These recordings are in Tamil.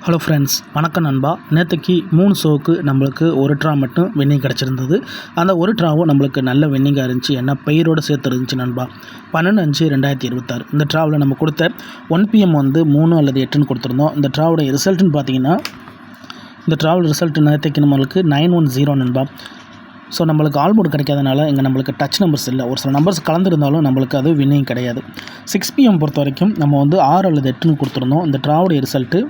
ஹலோ ஃப்ரெண்ட்ஸ், வணக்கம் நண்பா. நேற்றுக்கு 3 ஷோவுக்கு நம்மளுக்கு ஒரு ட்ரா மட்டும் வின்னிங் கிடச்சிருந்தது. அந்த ஒரு ட்ராவும் நம்மளுக்கு நல்ல வின்னிங்காக இருந்துச்சு. என்ன பெயரோடு சேர்த்து இருந்துச்சு நண்பா. 12/5/2026 இந்த ட்ராவில் நம்ம கொடுத்த 1 PM வந்து 3 அல்லது 8ன்னு கொடுத்துருந்தோம். இந்த ட்ராவோடைய ரிசல்ட்டுன்னு பார்த்தீங்கன்னா, இந்த ட்ராவல் ரிசல்ட் நேற்றுக்கு நம்மளுக்கு 910 நண்பா. ஸோ நம்மளுக்கு ஆல் போர்டு கிடைக்காதனால இங்கே நம்மளுக்கு டச் நம்பர்ஸ் இல்லை. ஒரு சில நம்பர்ஸ் கலந்துருந்தாலும் நம்மளுக்கு அது வின்னிங் கிடையாது. 6 PM பொறுத்த வரைக்கும் நம்ம வந்து 6 அல்லது 8ன்னு கொடுத்துருந்தோம். இந்த ட்ராவுடைய ரிசல்ட்டு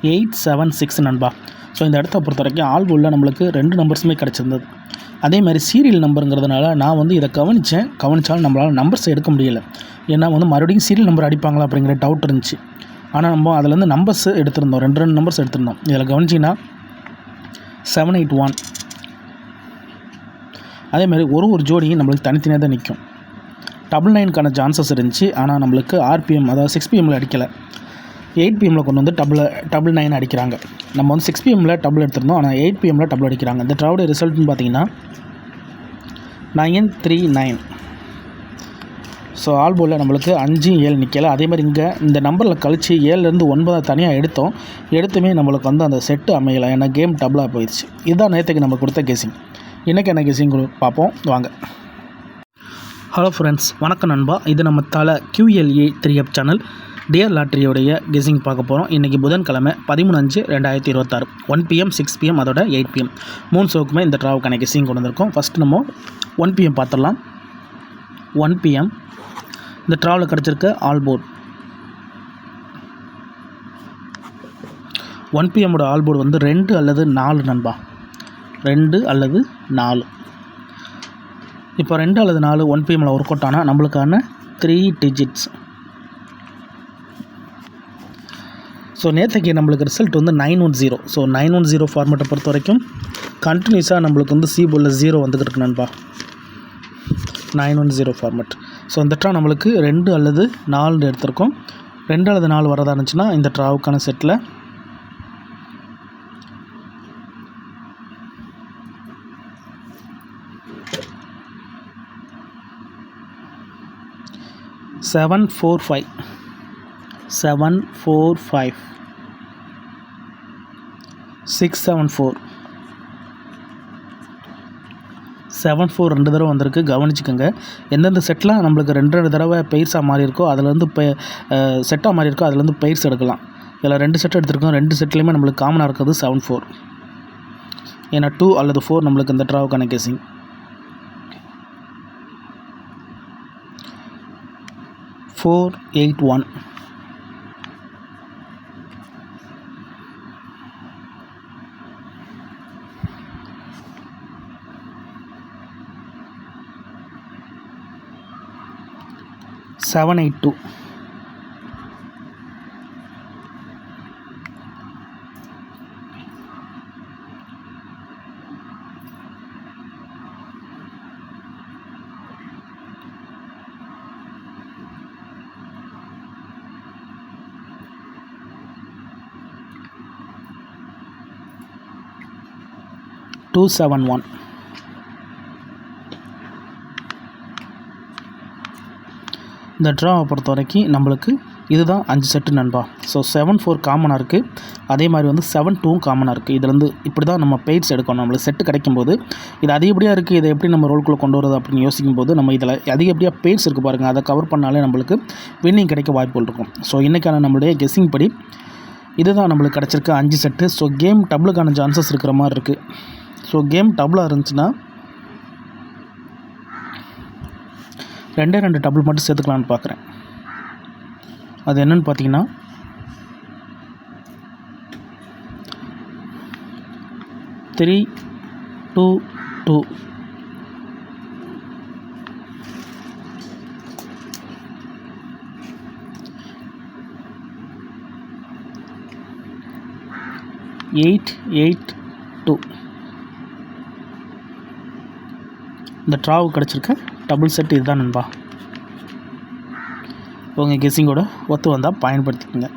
876 நண்பா. ஸோ இந்த இடத்த பொறுத்த வரைக்கும் ஆல் போர்டில் நம்மளுக்கு 2 நம்பர்ஸுமே கிடச்சிருந்தது. அதே மாதிரி சீரியல் நம்பருங்கிறதுனால நான் வந்து இதை கவனித்தாலும் நம்மளால் நம்பர்ஸ் எடுக்க முடியலை. ஏன்னா வந்து மறுபடியும் சீரியல் நம்பர் அடிப்பாங்களா அப்படிங்கிற டவுட் இருந்துச்சு. ஆனால் நம்ம அதுலேருந்து நம்பர்ஸ் எடுத்திருந்தோம், 2 நம்பர்ஸ் எடுத்திருந்தோம். இதில் கவனிச்சிங்கன்னா 781. அதேமாதிரி ஒரு ஜோடியும் நம்மளுக்கு தனித்தனியாக தான் நிற்கும். 99க்கான சான்சஸ் இருந்துச்சு. ஆனால் நம்மளுக்கு RPM அதாவது 6 PMல் அடிக்கலை. 8 PMல் கொண்டு வந்து 999 அடிக்கிறாங்க. நம்ம வந்து 6 PMல் டபுள் எடுத்திருந்தோம். ஆனால் 8 PMல் டபுள் அடிக்கிறாங்க. இந்த ட்ராவோடைய ரிசல்ட்னு பார்த்தீங்கன்னா 939. ஸோ ஆல் போர்டில் நம்மளுக்கு 5 7 நிற்கலை. அதே மாதிரி இங்கே இந்த நம்பரில் கழித்து 7லேருந்து 9 தனியாக எடுத்துமே நம்மளுக்கு வந்து அந்த செட்டு அமையலை. ஏன்னா கேம் டபுளாக போயிடுச்சு. இதுதான் நேற்றுக்கு நம்ம கொடுத்த கெஸிங். இன்றைக்கி என்ன கெஸிங் பார்ப்போம் வாங்க. ஹலோ ஃப்ரெண்ட்ஸ், வணக்கம் நண்பா. இது நம்ம தலை QLA 3F சேனல் டியர் லாட்ரியோடைய கெஸிங் பார்க்க போகிறோம். இன்றைக்கி புதன்கிழமை 13/5/2026 1 PM 6 PM அதோட 8 PM 3 ஷோக்குமே இந்த ட்ராவுக்கான கெஸிங் கொண்டு வந்திருக்கோம். ஃபஸ்ட்டு நம்ம 1 PM பார்த்துடலாம். 1 PM இந்த ட்ராவில் கிடச்சிருக்க ஆல் போர்டு 1 PMோட ஆல் போர்டு வந்து 2 அல்லது 4 நண்பா. 2 அல்லது 4. இப்போ 2 அல்லது 4 1 PMல் ஒர்க் அவுட் ஆனால் நம்மளுக்கான 3 டிஜிட்ஸ். ஸோ நேற்றுக்கு நம்மளுக்கு ரிசல்ட் வந்து 910. ஸோ 910 ஃபார்மேட்டை பொறுத்த வரைக்கும் கண்டினியூஸாக நம்மளுக்கு வந்து C-போர்டில் 0 வந்துக்கிட்டு இருக்கு நண்பா. 910 ஃபார்மேட். ஸோ இந்த ட்ரா நம்மளுக்கு 2 அல்லது 4 எடுத்திருக்கோம். 2 அல்லது 4 வரதா இருந்துச்சுன்னா இந்த ட்ராவுக்கான செட்டில் 745 745 674 74 2 தடவை வந்திருக்கு. கவனிச்சுக்கோங்க. எந்தெந்த செட்டில் நம்மளுக்கு 2 தடவை பெயர்ஸாக மாறி இருக்கோ அதுலேருந்து செட்டாக மாறி இருக்கோ அதுலேருந்து பெயர்ஸ் எடுக்கலாம். இதில் 2 செட் எடுத்திருக்கோம். 2 செட்லேயுமே நம்மளுக்கு காமனாக இருக்கிறது 74. ஏன்னா 2 அல்லது 4 நம்மளுக்கு இந்த ட்ராவுக்கான கெஸிங். 481 782 271. இந்த ட்ராவை பொறுத்த வரைக்கும் நம்மளுக்கு இதுதான் 5 செட்டு நண்பா. ஸோ 74 காமனாக இருக்குது. அதே மாதிரி வந்து 72 காமனாக இருக்குது. இதுலேருந்து இப்படி தான் நம்ம பெய்ட்ஸ் எடுக்கணும். நம்மளுக்கு செட்டு கிடைக்கும்போது இது அதிகப்படியாக இருக்குது, இதை எப்படி நம்ம ரோல்குள்ளே கொண்டு வரது அப்படின்னு யோசிக்கும்போது நம்ம இதில் அதிகப்படியாக பெய்ட்ஸ் இருக்குது பாருங்கள், அதை கவர் பண்ணாலே நம்மளுக்கு வின்னிங் கிடைக்க வாய்ப்புகள் இருக்கும். ஸோ இன்றைக்கான நம்மளுடைய கெஸ்ஸிங் படி இதுதான் நம்மளுக்கு கிடச்சிருக்க 5 செட்டு. ஸோ கேம் டபுளுக்கான சான்சஸ் இருக்கிற மாதிரி இருக்குது. ஸோ கேம் டபுளாக இருந்துச்சுன்னா 2 டபுள் மட்டும் சேர்த்துக்கலான்னு பார்க்குறேன். அது என்னென்னு பார்த்தீங்கன்னா 3 2 2 8 8 2 இந்த ட்ராவு கிடச்சிருக்க டபுள் செட் இதுதான் நண்பா. உங்கள் கெஸ்ஸிங்கோட ஒத்து வந்தால் பயன்படுத்திக்கோங்க.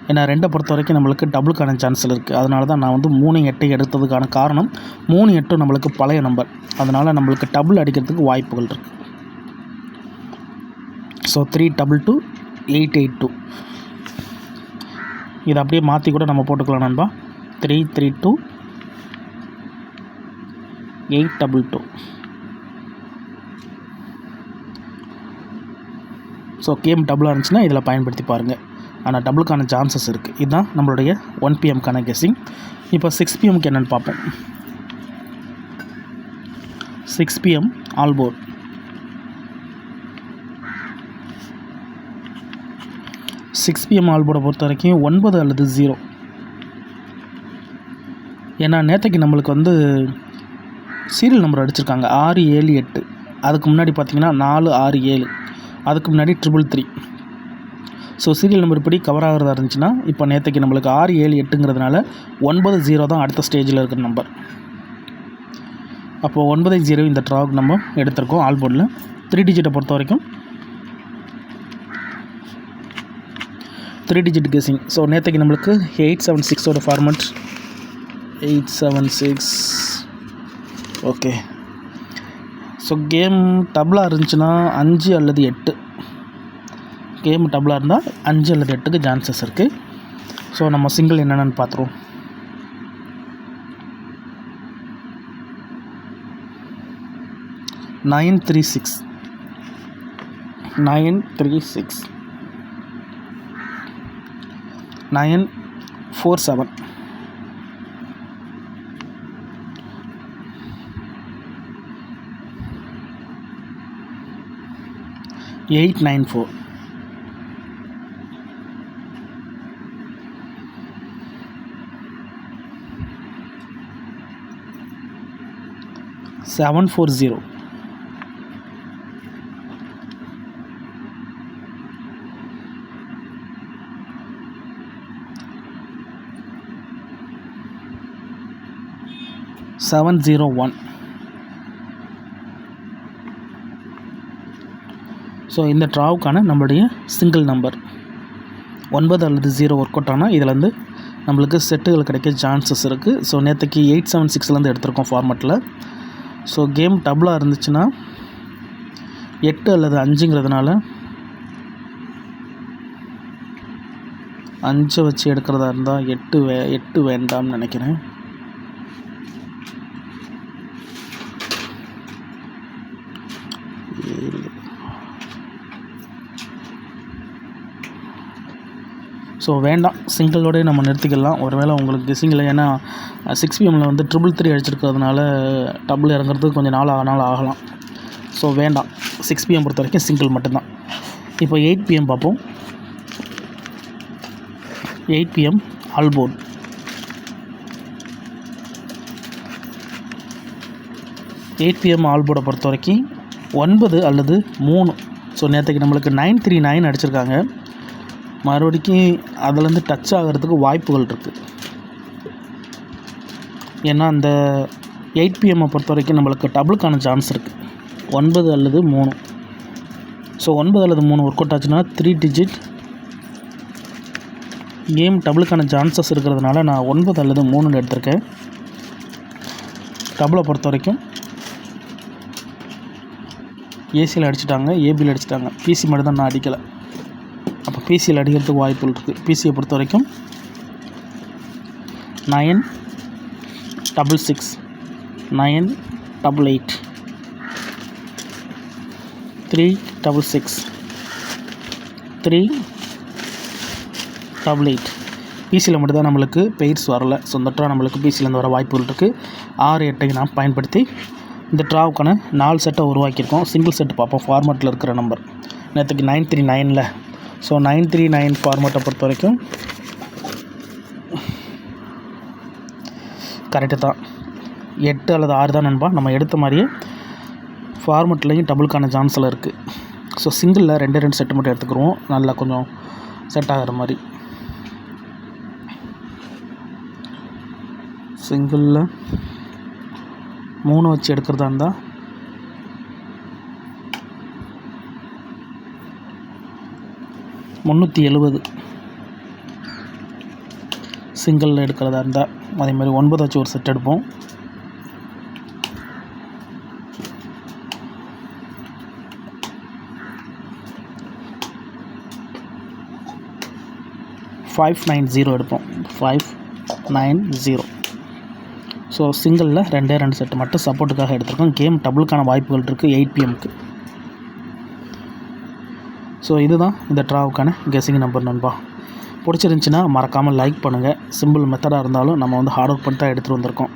ஏன்னா 2 பொறுத்த வரைக்கும் நம்மளுக்கு டபுளுக்கான சான்ஸில் இருக்குது. அதனால தான் நான் வந்து 3 8 எடுத்ததுக்கான காரணம் 3 8 நம்மளுக்கு பழைய நம்பர். அதனால் நம்மளுக்கு டபுள் அடிக்கிறதுக்கு வாய்ப்புகள் இருக்குது. ஸோ 3 2 2 8 8 2 இதை அப்படியே மாற்றி கூட நம்ம போட்டுக்கலாம் நண்பா. 332 822. ஸோ கேம் டபுளாக இருந்துச்சுன்னா இதில் பயன்படுத்தி பாருங்கள். ஆனால் டபுளுக்கான சான்சஸ் இருக்குது. இதுதான் நம்மளுடைய 1 PM கெஸ்ஸிங். இப்போ 6 PMக்கு என்னென்னு பார்ப்போம். 6 PM all port. Six PM all போர்டை பொறுத்த வரைக்கும் 9 அல்லது 0. ஏன்னா நேற்றுக்கு நம்மளுக்கு வந்து சீரியல் நம்பர் அடிச்சிருக்காங்க 6 7 8. அதுக்கு முன்னாடி பார்த்திங்கன்னா 4 6 7. அதுக்கு முன்னாடி 333. ஸோ சீரியல் நம்பர் இப்படி கவர் ஆகிறதா இருந்துச்சுன்னா இப்போ நேற்றுக்கு நம்மளுக்கு 6 7 8ங்கிறதுனால 9 0 தான் அடுத்த ஸ்டேஜில் இருக்கிற நம்பர். அப்போது 9 0 இந்த ட்ராவுக்கு நம்ம எடுத்திருக்கோம் ஆல் போர்டில். 3 டிஜிட்டை பொறுத்த வரைக்கும் 3 டிஜிட் கெஸ்ஸிங். ஸோ நேற்றுக்கு நம்மளுக்கு 876 ஃபார்மட் 876. ஓகே. ஸோ கேம் டபுளாக இருந்துச்சுன்னா 5 அல்லது 8. கேம் டபுளாக இருந்தால் 5 அல்லது 8க்கு சான்சஸ் இருக்குது. ஸோ நம்ம சிங்கிள் என்னென்னு பார்த்துருவோம். நைன் 936 947 894 740 701. ஸோ இந்த ட்ராவுக்கான நம்மளுடைய சிங்கிள் நம்பர் 9 அல்லது 0 ஒர்க் அவுட் ஆனால் இதிலேருந்து நம்மளுக்கு செட்டுகள் கிடைக்க சான்சஸ் இருக்குது. ஸோ நேற்றுக்கு 876லேருந்து எடுத்திருக்கோம் ஃபார்மெட்டில். ஸோ கேம் டபுளாக இருந்துச்சுன்னா 8 அல்லது 5ங்கிறதுனால 5 வச்சு எடுக்கிறதா இருந்தால் 8 வேண்டாம்னு நினைக்கிறேன். ஸோ வேண்டாம், சிங்கிளோடய நம்ம நிறுத்திக்கலாம். ஒருவேளை உங்களுக்கு கெஸ்ஸிங்கில் ஏன்னா 6 PMல் வந்து 333 அடிச்சிருக்கிறதுனால டபுள் இறங்குறதுக்கு கொஞ்சம் நாள் ஆகலாம். ஸோ வேண்டாம், 6 PM பொறுத்த வரைக்கும் சிங்கிள் மட்டும்தான். இப்போ 8 PM பார்ப்போம். 8 PM all port. Eight PM all போர்டை பொறுத்த வரைக்கும் 9 அல்லது 3. ஸோ நேற்றுக்கு நம்மளுக்கு 939 அடிச்சிருக்காங்க. மறுபடிக்கும் அதுலேருந்து டச் ஆகிறதுக்கு வாய்ப்புகள் இருக்குது. ஏன்னா அந்த 8 PM பொறுத்த வரைக்கும் நம்மளுக்கு டபுளுக்கான சான்ஸ் இருக்குது 9 அல்லது 3. ஸோ 9 அல்லது 3 ஒர்க் அவுட் ஆச்சுன்னா 3 டிஜிட் கேம் டபுளுக்கான சான்சஸ் இருக்கிறதுனால நான் 9 அல்லது 3 எடுத்திருக்கேன். டபுளை பொறுத்த வரைக்கும் ஏசியில் அடிச்சிட்டாங்க, ஏபியில் அடிச்சிட்டாங்க, பிசி மட்டும் தான் நான் அடிக்கலை. அப்போ பிசியில் அடிக்கிறதுக்கு வாய்ப்புகள் இருக்குது. பிசியை பொறுத்த வரைக்கும் 966 988 366 388. பிசியில் மட்டும்தான் நம்மளுக்கு பெயிர்ஸ் வரலை. ஸோ இந்த ட்ரா நம்மளுக்கு பிசியிலேருந்து வர வாய்ப்புகள் இருக்குது. 6 8 நான் பயன்படுத்தி இந்த ட்ராவுக்கான 4 செட்டை உருவாக்கியிருக்கோம். சிங்கிள் செட்டு பார்ப்போம். ஃபார்மேட்டில் இருக்கிற நம்பர் நேற்றுக்கு 939ல். ஸோ 939 ஃபார்மேட்டை பொறுத்த வரைக்கும் கரெக்டு தான். 8 அல்லது 6 தான் நண்பா. நம்ம எடுத்த மாதிரியே ஃபார்மேட்லேயும் டபுளுக்கான சான்ஸில் இருக்குது. ஸோ சிங்கிளில் 2 செட்டு மட்டும் எடுத்துக்கிறோம், நல்லா கொஞ்சம் செட் ஆகிற மாதிரி. சிங்கிளில் 3 வச்சு எடுக்கிறதா இருந்தால் 370. சிங்கிளில் எடுக்கிறதா இருந்தால் அதே மாதிரி 9 வச்சு ஒரு செட் எடுப்போம். 590 எடுப்போம். 590. ஸோ சிங்கிளில் 2 செட்டு மட்டும் சப்போர்ட்டுக்காக எடுத்திருக்கோம். கேம் டபுளுக்கான வாய்ப்புகள் இருக்குது 8 PM. ஸோ இதுதான் இந்த ட்ராவுக்கான கெஸ்ஸிங் நம்பர் நண்பா. பிடிச்சிருந்துச்சின்னா மறக்காமல் லைக் பண்ணுங்கள். சிம்பிள் மெத்தடாக இருந்தாலும் நம்ம வந்து ஹார்ட் ஒர்க் பண்ணி தான் எடுத்துகிட்டு வந்திருக்கோம்.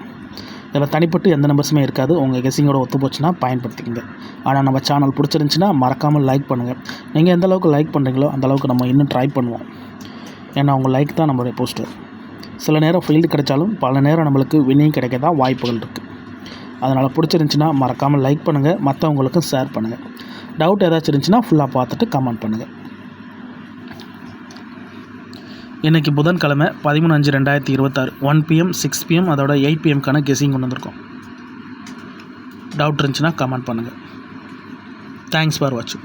இதில் தனிப்பட்டு எந்த நம்பர்ஸுமே இருக்காது. உங்கள் கெஸ்ஸிங்கோட ஒத்து போச்சுன்னா பயன்படுத்திக்கங்க. ஆனால் நம்ம சேனல் பிடிச்சிருந்துச்சின்னா மறக்காமல் லைக் பண்ணுங்கள். நீங்கள் எந்த அளவுக்கு லைக் பண்ணுறீங்களோ அந்தளவுக்கு நம்ம இன்னும் ட்ரை பண்ணுவோம். ஏன்னா உங்கள் லைக் தான் நம்மளுடைய போஸ்டர். சில நேரம் ஃபீல்டு கிடைச்சாலும் பல நேரம் நம்மளுக்கு வின்னிங் கிடைக்க தான் வாய்ப்புகள் இருக்குது. அதனால் பிடிச்சிருந்துச்சின்னா மறக்காமல் லைக் பண்ணுங்கள். மற்றவங்களுக்கும் ஷேர் பண்ணுங்கள். டவுட் ஏதாச்சும் இருந்துச்சுன்னா ஃபுல்லாக பார்த்துட்டு கமெண்ட் பண்ணுங்கள். இன்றைக்கி புதன்கிழமை 13/5/2026 1 PM 6 PM அதோட 8 PMக்கான கெஸ்ஸிங் கொண்டு வந்திருக்கோம். டவுட் இருந்துச்சுன்னா கமெண்ட் பண்ணுங்கள். தேங்க்ஸ் ஃபார் வாட்சிங்.